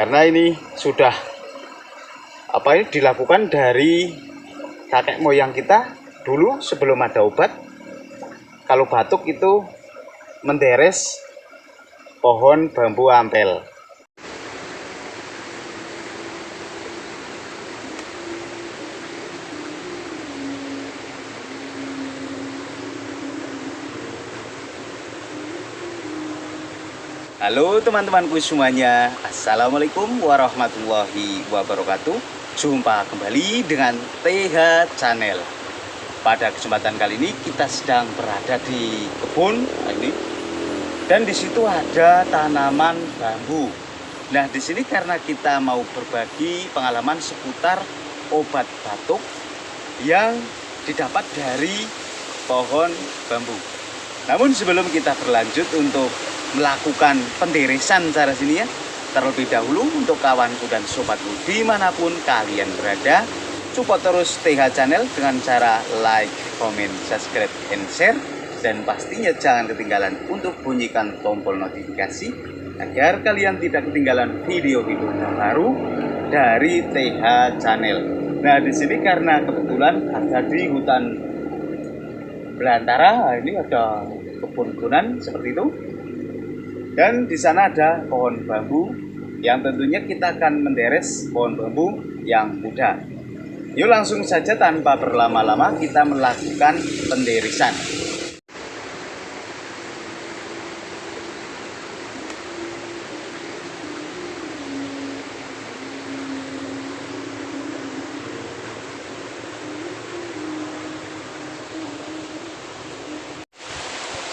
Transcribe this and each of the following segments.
Karena ini sudah dilakukan dari kakek moyang kita dulu sebelum ada obat. Kalau batuk itu menderes pohon bambu ampel. Halo teman-temanku semuanya, Assalamualaikum warahmatullahi wabarakatuh. Jumpa kembali dengan TH Channel. Pada kesempatan kali ini kita sedang berada di kebun ini, dan di situ ada tanaman bambu. Nah, di sini karena kita mau berbagi pengalaman seputar obat batuk yang didapat dari pohon bambu. Namun sebelum kita berlanjut untuk melakukan penderesan cara sini ya, terlebih dahulu untuk kawanku dan sobatku dimanapun kalian berada, support terus TH Channel dengan cara like, comment, subscribe, and share, dan pastinya jangan ketinggalan untuk bunyikan tombol notifikasi agar kalian tidak ketinggalan video-video terbaru dari TH Channel. Nah, di sini karena kebetulan ada di hutan belantara, ini ada kebun-kebunan seperti itu. Dan di sana ada pohon bambu yang tentunya kita akan menderes pohon bambu yang muda. Yuk langsung saja tanpa berlama-lama kita melakukan penderisan.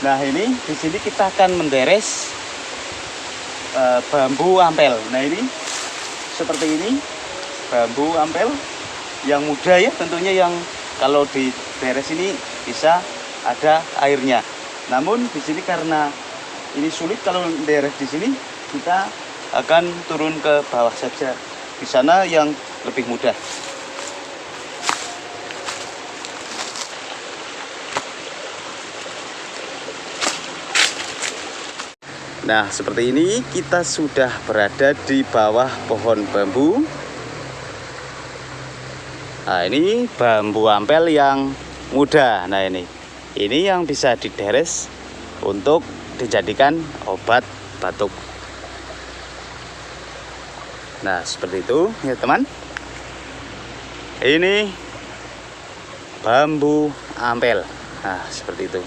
Nah, ini di sini kita akan menderes bambu ampel. Nah, ini seperti ini bambu ampel yang muda ya, tentunya yang kalau diberes ini bisa ada airnya. Namun di sini karena ini sulit kalau beres di sini, kita akan turun ke bawah saja. Di sana yang lebih mudah. Nah, seperti ini kita sudah berada di bawah pohon bambu. Nah, ini bambu ampel yang muda. Nah, ini yang bisa dideres untuk dijadikan obat batuk. Nah, seperti itu ya teman. Ini bambu ampel. Nah, seperti itu.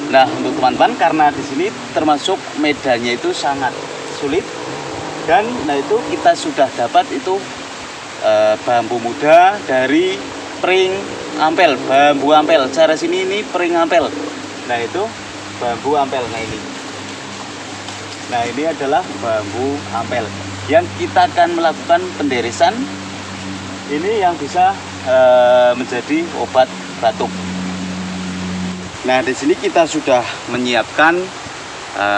Nah, untuk teman-teman, karena di sini termasuk medannya itu sangat sulit, dan nah itu kita sudah dapat itu bambu muda dari pring ampel, bambu ampel. Cara sini ini pring ampel. Nah, itu bambu ampel. Nah, ini adalah bambu ampel yang kita akan melakukan penderesan. Ini yang bisa menjadi obat batuk. Nah, di sini kita sudah menyiapkan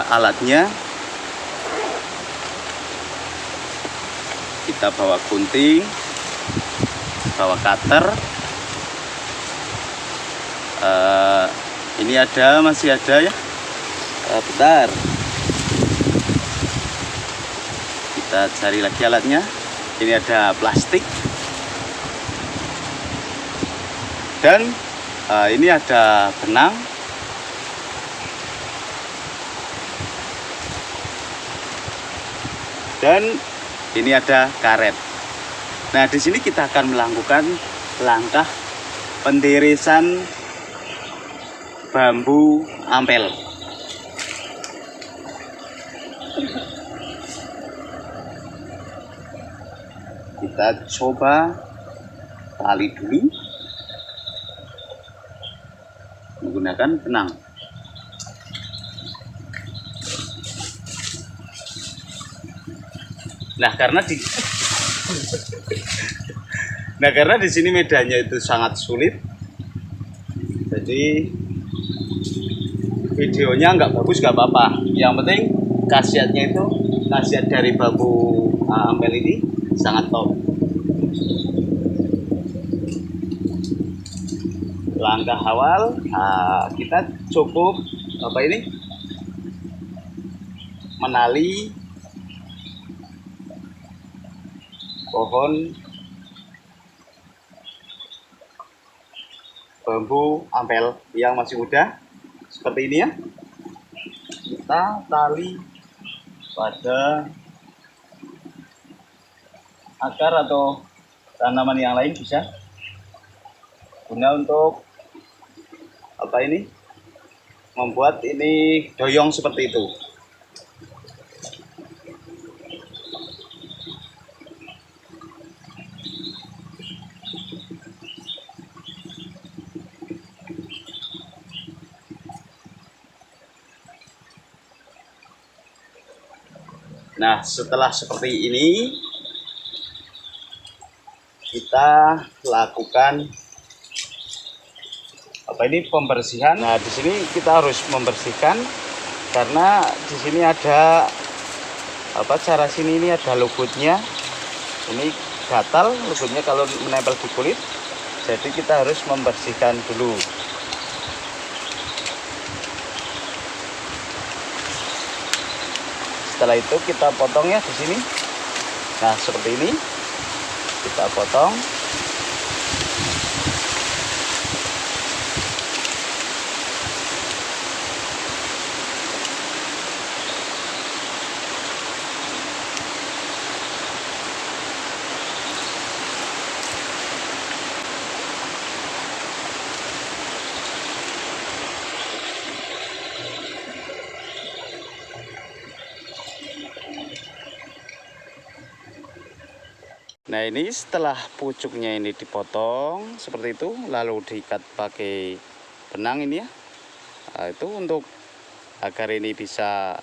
alatnya. Kita bawa gunting, bawa cutter. Ini masih ada ya. Bentar. Kita cari lagi alatnya. Ini ada plastik. Dan ini ada benang. Dan ini ada karet. Nah, di sini kita akan melakukan langkah penderesan bambu ampel. Kita coba tali dulu menggunakan benang. Nah, karena di sini medannya itu sangat sulit, jadi videonya nggak bagus nggak apa-apa. Yang penting khasiatnya itu, khasiat dari bambu ampel ini sangat top. Langkah awal, kita cukup menali pohon bambu ampel yang masih muda seperti ini ya. Kita tali pada akar atau tanaman yang lain bisa, guna untuk membuat ini doyong seperti itu. Nah, setelah seperti ini kita lakukan pembersihan. Nah, di sini kita harus membersihkan karena di sini ada cara sini ini ada lubutnya. Ini gatal lubutnya kalau menempel di kulit. Jadi kita harus membersihkan dulu. Setelah itu kita potong ya di sini. Nah, seperti ini kita potong. Nah, ini setelah pucuknya ini dipotong seperti itu, lalu diikat pakai benang ini ya. Nah, itu untuk agar ini bisa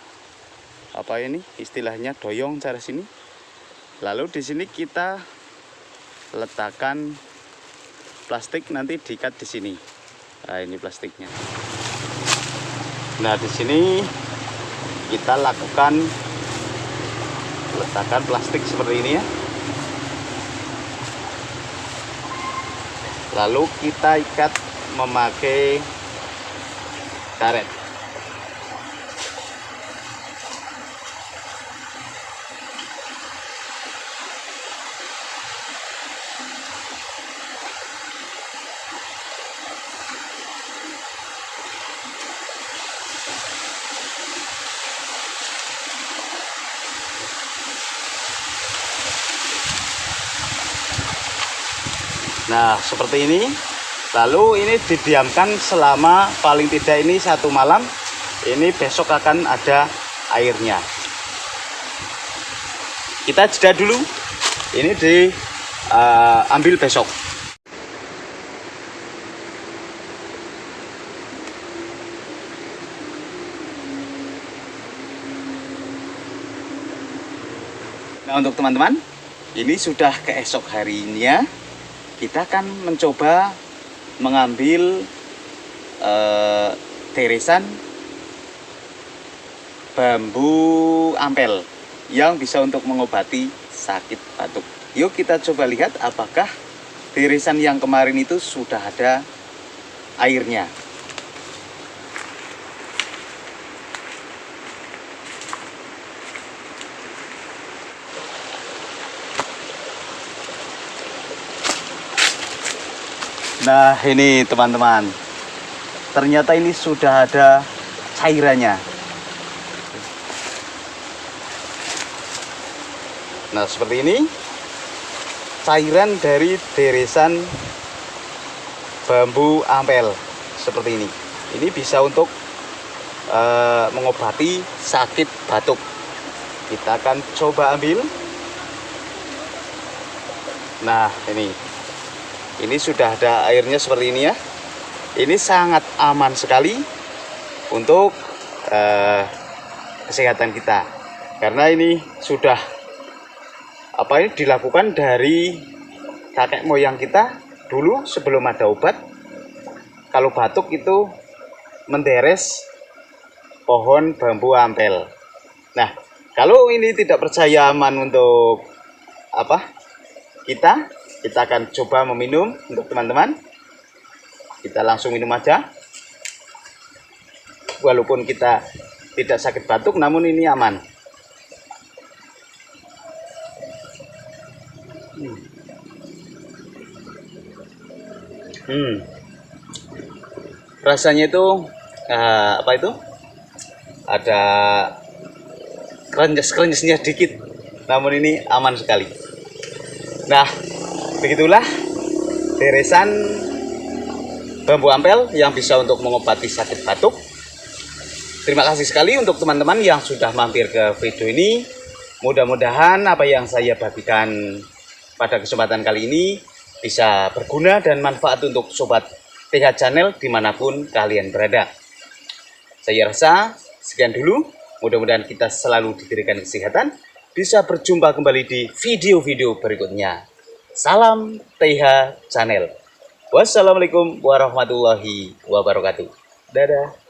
istilahnya doyong cara sini. Lalu di sini kita letakkan plastik, nanti diikat di sini. Nah, ini plastiknya. Nah, di sini kita lakukan letakkan plastik seperti ini ya. Lalu kita ikat memakai karet. Nah, seperti ini. Lalu ini didiamkan selama paling tidak ini 1 malam. Ini besok akan ada airnya. Kita jeda dulu. Ini diambil besok. Nah, untuk teman-teman, ini sudah keesok harinya. Kita akan mencoba mengambil teresan bambu ampel yang bisa untuk mengobati sakit batuk. Yuk kita coba lihat apakah teresan yang kemarin itu sudah ada airnya. Nah, ini teman-teman, ternyata ini sudah ada cairannya. Nah, seperti ini cairan dari deresan bambu ampel seperti ini. Ini bisa untuk mengobati sakit batuk. Kita akan coba ambil. Nah, ini sudah ada airnya seperti ini ya. Ini sangat aman sekali untuk kesehatan kita. Karena ini sudah dilakukan dari kakek moyang kita dulu sebelum ada obat. Kalau batuk itu menderes pohon bambu ampel. Nah, kalau ini tidak percaya aman untuk kita akan coba meminum untuk teman-teman. Kita langsung minum aja. Walaupun kita tidak sakit batuk, namun ini aman. Rasanya itu apa itu? Ada krenyes-krenyesnya dikit, namun ini aman sekali. Nah, begitulah deresan bambu ampel yang bisa untuk mengobati sakit batuk. Terima kasih sekali untuk teman-teman yang sudah mampir ke video ini. Mudah-mudahan apa yang saya bagikan pada kesempatan kali ini bisa berguna dan manfaat untuk sobat TH Channel dimanapun kalian berada. Saya rasa sekian dulu. Mudah-mudahan kita selalu diberikan kesehatan. Bisa berjumpa kembali di video-video berikutnya. Salam TH Channel. Wassalamualaikum warahmatullahi wabarakatuh. Dadah.